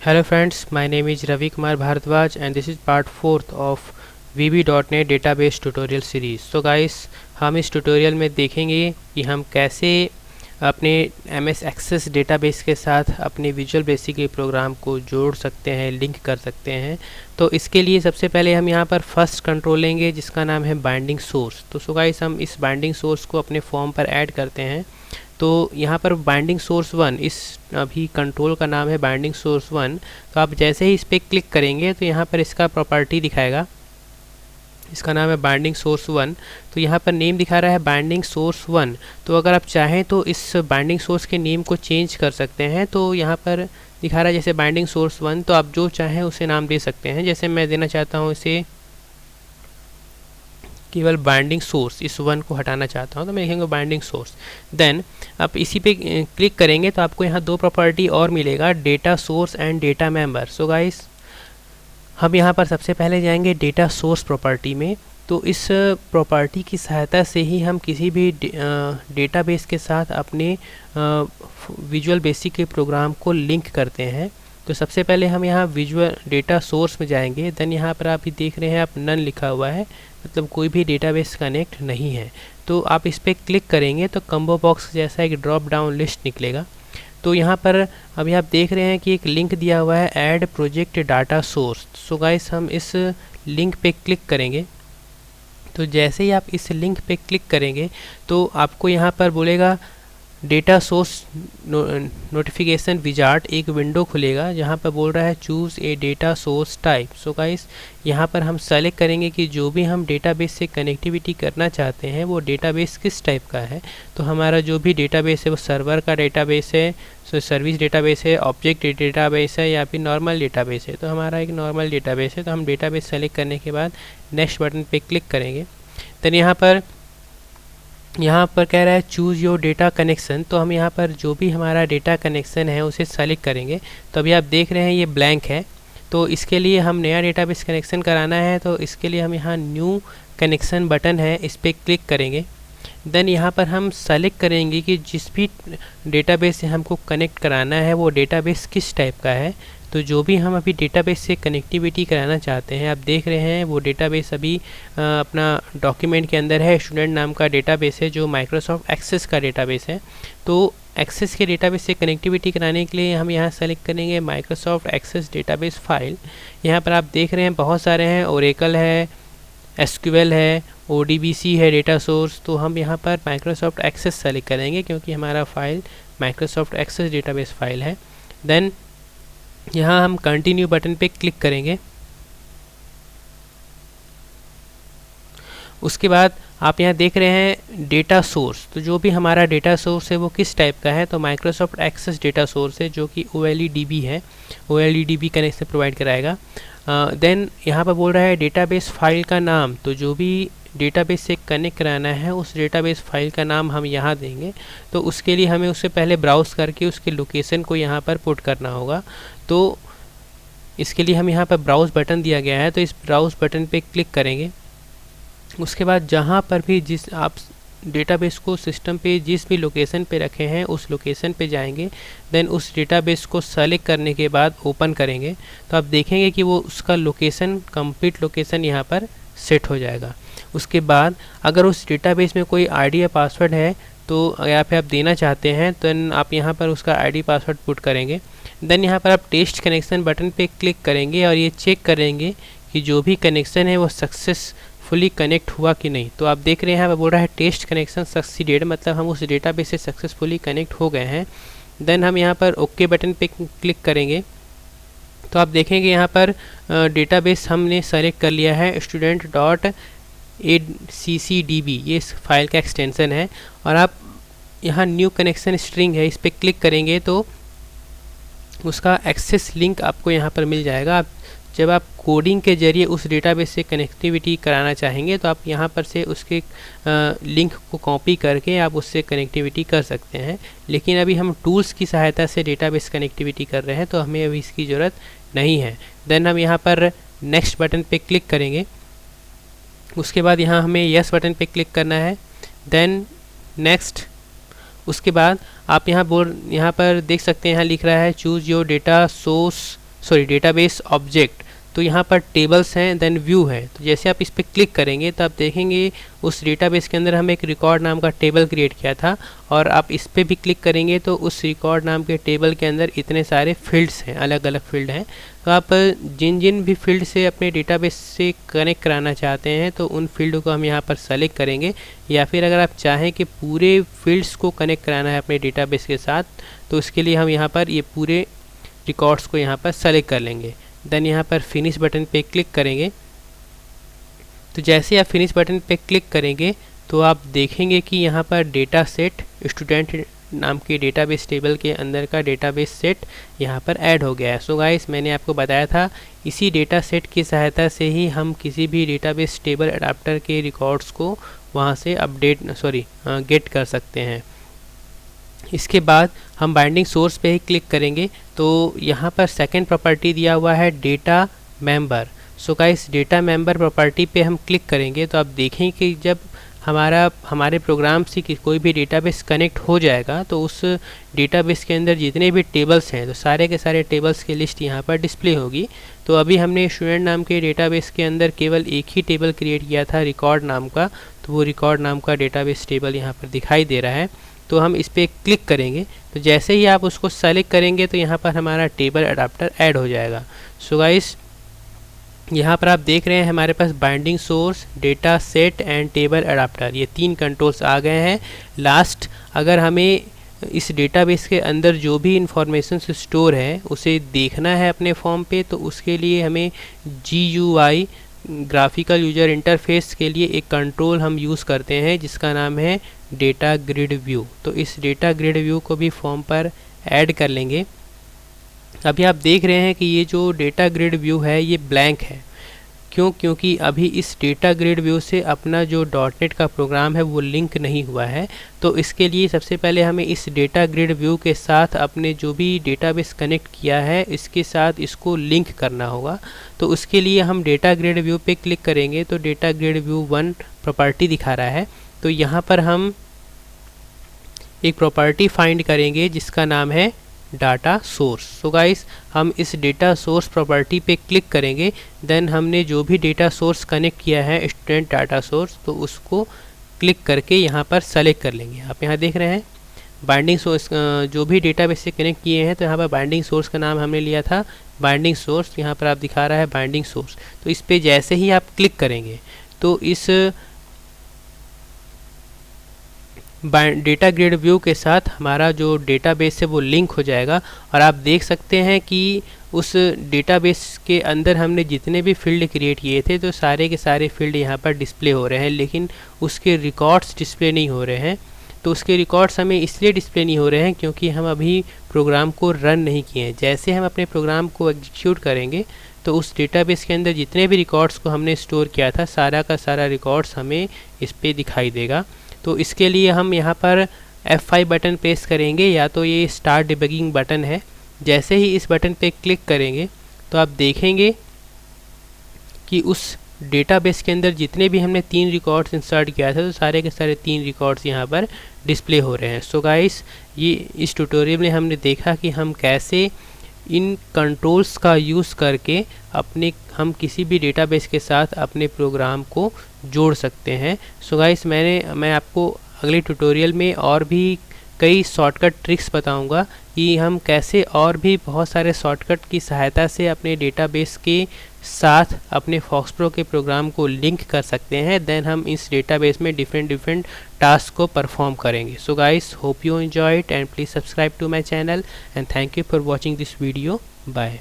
Hello friends, my name is Ravi Kumar Bharadwaj and this is part 4th of VB.NET database tutorial series. So guys, हम इस tutorial में देखेंगे कि हम कैसे अपने MS Access डेटाबेस के साथ अपने विजुअल बेसिक के प्रोग्राम को जोड़ सकते हैं, लिंक कर सकते हैं। तो इसके लिए सबसे पहले हम यहाँ पर फर्स्ट कंट्रोल लेंगे जिसका नाम है बाइंडिंग सोर्स। तो सो गाइस, हम इस बाइंडिंग सोर्स को अपने फॉर्म पर ऐड करते हैं। तो यहाँ पर बाइंडिंग सोर्स 1, इस अभी कंट्रोल का नाम है बाइंडिंग सोर्स 1। तो आप जैसे ही इस पर क्लिक करेंगे तो यहाँ पर इसका प्रॉपर्टी दिखाएगा, इसका नाम है बाइंडिंग सोर्स 1। तो यहाँ पर नेम दिखा रहा है बाइंडिंग सोर्स 1। तो अगर आप चाहें तो इस बाइंडिंग सोर्स के नेम को चेंज कर सकते हैं। तो यहाँ पर दिखा रहा है जैसे बाइंडिंग सोर्स 1, तो आप जो चाहें उसे नाम दे सकते हैं। जैसे मैं देना चाहता हूँ इसे केवल बाइंडिंग सोर्स, इस 1 को हटाना चाहता हूँ तो मैं लिखेंगे बाइंडिंग सोर्स। देन आप इसी पे क्लिक करेंगे तो आपको यहाँ दो प्रॉपर्टी और मिलेगा, data source and data member. So guys, हम यहाँ पर सबसे पहले जाएंगे डेटा सोर्स प्रॉपर्टी में। तो इस प्रॉपर्टी की सहायता से ही हम किसी भी डेटाबेस के साथ अपने विजुअल बेसिक के प्रोग्राम को लिंक करते हैं। तो सबसे पहले हम यहाँ विजुअल डेटा सोर्स में जाएंगे। देन यहाँ पर आप देख रहे हैं आप नन लिखा हुआ है, मतलब कोई भी डेटाबेस कनेक्ट नहीं है। तो आप इस पर क्लिक करेंगे तो कम्बो बॉक्स जैसा एक ड्रॉप डाउन लिस्ट निकलेगा। तो यहाँ पर अभी आप देख रहे हैं कि एक लिंक दिया हुआ है add project data source. So guys, हम इस लिंक पे क्लिक करेंगे। तो जैसे ही आप इस लिंक पे क्लिक करेंगे तो आपको यहाँ पर बोलेगा डेटा सोर्स नोटिफिकेशन विजार्ड, एक विंडो खुलेगा जहाँ पर बोल रहा है चूज़ ए data source type. So guys, यहाँ पर हम सेलेक्ट करेंगे कि जो भी हम डेटाबेस से कनेक्टिविटी करना चाहते हैं वो डेटाबेस किस टाइप का है। तो हमारा जो भी डेटाबेस है वो सर्वर का डेटाबेस है, सर्विस डेटाबेस है, ऑब्जेक्ट डेटाबेस है या फिर नॉर्मल डेटाबेस है। तो हमारा एक नॉर्मल डेटाबेस है। तो हम डेटाबेस सेलेक्ट करने के बाद नेक्स्ट बटन पे क्लिक करेंगे। देन यहाँ पर कह रहा है चूज़ योर डेटा कनेक्शन। तो हम यहाँ पर जो भी हमारा डेटा कनेक्शन है उसे सेलेक्ट करेंगे। तो अभी आप देख रहे हैं ये ब्लैंक है। तो इसके लिए हम नया डेटाबेस कनेक्शन कराना है। तो इसके लिए हम यहाँ न्यू कनेक्शन बटन है, इस पर क्लिक करेंगे। देन यहाँ पर हम सेलेक्ट करेंगे कि जिस भी डेटाबेस से हमको कनेक्ट कराना है वो डेटाबेस किस टाइप का है। तो जो भी हम अभी डेटाबेस से कनेक्टिविटी कराना चाहते हैं, आप देख रहे हैं वो डेटाबेस अभी अपना डॉक्यूमेंट के अंदर है। स्टूडेंट नाम का डेटाबेस है जो माइक्रोसॉफ्ट एक्सेस का डेटाबेस है। तो एक्सेस के डेटाबेस से कनेक्टिविटी कराने के लिए हम यहाँ सेलेक्ट करेंगे माइक्रोसॉफ्ट एक्सेस डेटाबेस फाइल। यहाँ पर आप देख रहे हैं बहुत सारे हैं, ओरेकल है, एसक्यूएल है, ODBC है डेटा सोर्स। तो हम यहाँ पर माइक्रोसॉफ्ट एक्सेस सेलेक्ट करेंगे क्योंकि हमारा file Microsoft access database file है। देन यहाँ हम कंटिन्यू बटन पे क्लिक करेंगे। उसके बाद आप यहाँ देख रहे हैं डेटा सोर्स। तो जो भी हमारा डेटा सोर्स है वो किस टाइप का है, तो माइक्रोसॉफ्ट एक्सेस डेटा सोर्स है जो कि OLEDB है, OLEDB कनेक्शन प्रोवाइड कराएगा। देन यहाँ पर बोल रहा है डेटाबेस फाइल का नाम। तो जो भी डेटाबेस से कनेक्ट कराना है उस डेटाबेस फाइल का नाम हम यहाँ देंगे। तो उसके लिए हमें उससे पहले ब्राउज़ करके उसके लोकेशन को यहाँ पर पुट करना होगा। तो इसके लिए हम यहाँ पर ब्राउज़ बटन दिया गया है, तो इस ब्राउज़ बटन पे क्लिक करेंगे। उसके बाद जहाँ पर भी जिस आप डेटाबेस को सिस्टम पे जिस भी लोकेशन पे रखे हैं उस लोकेशन पे जाएंगे। देन उस डेटाबेस को सेलेक्ट करने के बाद ओपन करेंगे तो आप देखेंगे कि वो उसका लोकेशन, कंप्लीट लोकेशन यहाँ पर सेट हो जाएगा। उसके बाद अगर उस डेटाबेस में कोई आईडी या पासवर्ड है तो यहाँ पे आप देना चाहते हैं तो आप यहाँ पर उसका आईडी पासवर्ड पुट करेंगे। देन यहाँ पर आप टेस्ट कनेक्शन बटन पे क्लिक करेंगे और ये चेक करेंगे कि जो भी कनेक्शन है वो सक्सेसफुली कनेक्ट हुआ कि नहीं। तो आप देख रहे हैं यहाँ पर बोल रहा है टेस्ट कनेक्शन सक्सीडेड, मतलब हम उस डेटाबेस से सक्सेसफुली कनेक्ट हो गए हैं। देन हम यहाँ पर ओके बटन पे क्लिक करेंगे तो आप देखेंगे यहाँ पर डेटाबेस हमने सेलेक्ट कर लिया है student.accddb, ये इस फाइल का एक्सटेंशन है। और आप यहाँ न्यू कनेक्शन स्ट्रिंग है, इस पर क्लिक करेंगे तो उसका एक्सेस लिंक आपको यहाँ पर मिल जाएगा। जब आप कोडिंग के जरिए उस डेटाबेस से कनेक्टिविटी कराना चाहेंगे तो आप यहाँ पर से उसके लिंक को कॉपी करके आप उससे कनेक्टिविटी कर सकते हैं। लेकिन अभी हम टूल्स की सहायता से डेटाबेस कनेक्टिविटी कर रहे हैं तो हमें अभी इसकी ज़रूरत नहीं है। देन हम यहाँ पर नेक्स्ट बटन पे क्लिक करेंगे। उसके बाद यहाँ हमें यस बटन पे क्लिक करना है। देन नेक्स्ट, उसके बाद आप यहाँ पर देख सकते हैं, यहाँ लिख रहा है choose your data source sorry database object, तो यहाँ पर टेबल्स हैं, देन व्यू है। तो जैसे आप इस पर क्लिक करेंगे तो आप देखेंगे उस डेटाबेस के अंदर हम एक रिकॉर्ड नाम का टेबल क्रिएट किया था, और आप इस पर भी क्लिक करेंगे तो उस रिकॉर्ड नाम के टेबल के अंदर इतने सारे फील्ड्स हैं, अलग अलग फील्ड हैं। तो आप जिन जिन भी फील्ड से अपने डेटाबेस से कनेक्ट कराना चाहते हैं तो उन फील्ड को हम यहाँ पर सेलेक्ट करेंगे, या फिर अगर आप चाहें कि पूरे फील्ड्स को कनेक्ट कराना है अपने डेटाबेस के साथ तो उसके लिए हम यहाँ पर ये पूरे रिकॉर्ड्स को यहाँ पर सेलेक्ट कर लेंगे। देन यहाँ पर फिनिश बटन पे क्लिक करेंगे। तो जैसे आप फिनिश बटन पे क्लिक करेंगे तो आप देखेंगे कि यहाँ पर डेटा सेट स्टूडेंट नाम के डेटाबेस टेबल के अंदर का डेटाबेस सेट यहाँ पर ऐड हो गया है। सो गाइस, मैंने आपको बताया था इसी डेटा सेट की सहायता से ही हम किसी भी डेटाबेस टेबल अडाप्टर के रिकॉर्ड्स को वहाँ से गेट कर सकते हैं। इसके बाद हम बाइंडिंग सोर्स पे ही क्लिक करेंगे तो यहाँ पर सेकंड प्रॉपर्टी दिया हुआ है data member. So guys, data member property पे हम क्लिक करेंगे तो आप देखें कि जब हमारे प्रोग्राम से कोई भी डेटाबेस कनेक्ट हो जाएगा तो उस डेटाबेस के अंदर जितने भी टेबल्स हैं तो सारे के सारे टेबल्स की लिस्ट यहाँ पर डिस्प्ले होगी। तो अभी हमने स्टूडेंट नाम के डेटाबेस के अंदर केवल एक ही टेबल क्रिएट किया था रिकॉर्ड नाम का, तो वो रिकॉर्ड नाम का डेटाबेस टेबल यहाँ पर दिखाई दे रहा है। तो हम इस पर क्लिक करेंगे तो जैसे ही आप उसको सेलेक्ट करेंगे तो यहाँ पर हमारा टेबल अडाप्टर ऐड हो जाएगा। सो गाइस, यहाँ पर आप देख रहे हैं हमारे पास binding source, data set and table adapter, ये 3 कंट्रोल्स आ गए हैं। लास्ट, अगर हमें इस डेटाबेस के अंदर जो भी इंफॉर्मेशन स्टोर है उसे देखना है अपने फॉर्म पे, तो उसके लिए हमें GUI ग्राफिकल यूजर इंटरफेस के लिए एक कंट्रोल हम यूज़ करते हैं जिसका नाम है डेटा ग्रिड व्यू। तो इस डेटा ग्रिड व्यू को भी फॉर्म पर ऐड कर लेंगे। अभी आप देख रहे हैं कि ये जो डेटा ग्रिड व्यू है ये ब्लैंक है। क्योंकि अभी इस डेटा ग्रिड व्यू से अपना जो .NET का प्रोग्राम है वो लिंक नहीं हुआ है। तो इसके लिए सबसे पहले हमें इस डेटा ग्रिड व्यू के साथ अपने जो भी डेटाबेस कनेक्ट किया है इसके साथ इसको लिंक करना होगा। तो उसके लिए हम डेटा ग्रिड व्यू पे क्लिक करेंगे तो डेटा ग्रिड व्यू 1 प्रॉपर्टी दिखा रहा है। तो यहाँ पर हम एक प्रॉपर्टी फाइंड करेंगे जिसका नाम है डाटा सोर्स। सो गाइस, हम इस डेटा सोर्स प्रॉपर्टी पे क्लिक करेंगे। देन हमने जो भी डेटा सोर्स कनेक्ट किया है स्टूडेंट डाटा सोर्स, तो उसको क्लिक करके यहाँ पर सेलेक्ट कर लेंगे। आप यहाँ देख रहे हैं बाइंडिंग सोर्स जो भी डेटाबेस से कनेक्ट किए हैं, तो यहाँ पर बाइंडिंग सोर्स का नाम हमने लिया था बाइंडिंग सोर्स। यहाँ पर आप दिखा रहा है बाइंडिंग सोर्स। तो इस पर जैसे ही आप क्लिक करेंगे तो इस डेटा ग्रिड व्यू के साथ हमारा जो डेटाबेस है वो लिंक हो जाएगा। और आप देख सकते हैं कि उस डेटाबेस के अंदर हमने जितने भी फील्ड क्रिएट किए थे तो सारे के सारे फील्ड यहाँ पर डिस्प्ले हो रहे हैं, लेकिन उसके रिकॉर्ड्स डिस्प्ले नहीं हो रहे हैं। तो उसके रिकॉर्ड्स हमें इसलिए डिस्प्ले नहीं हो रहे हैं क्योंकि हम अभी प्रोग्राम को रन नहीं किए हैं। जैसे हम अपने प्रोग्राम को एग्जीक्यूट करेंगे तो उस डेटाबेस के अंदर जितने भी रिकॉर्ड्स को हमने स्टोर किया था सारा का सारा रिकॉर्ड्स हमें इस पर दिखाई देगा। तो इसके लिए हम यहाँ पर F5 बटन प्रेस करेंगे, या तो ये स्टार्ट डिबगिंग बटन है। जैसे ही इस बटन पे क्लिक करेंगे तो आप देखेंगे कि उस डेटाबेस के अंदर जितने भी हमने 3 रिकॉर्ड्स इंसर्ट किया था तो सारे के सारे 3 रिकॉर्ड्स यहाँ पर डिस्प्ले हो रहे हैं। सो गाइस, ये इस ट्यूटोरियल में हमने देखा कि हम कैसे इन कंट्रोल्स का यूज़ करके हम किसी भी डेटाबेस के साथ अपने प्रोग्राम को जोड़ सकते हैं। सो गाइस, मैं आपको अगले ट्यूटोरियल में और भी कई शॉर्टकट ट्रिक्स बताऊंगा कि हम कैसे और भी बहुत सारे शॉर्टकट की सहायता से अपने डेटाबेस के साथ अपने फॉक्सप्रो के प्रोग्राम को लिंक कर सकते हैं। देन हम इस डेटाबेस में डिफरेंट टास्क को परफॉर्म करेंगे। So guys, hope you enjoy it and please subscribe to my channel and thank you for watching this video. Bye.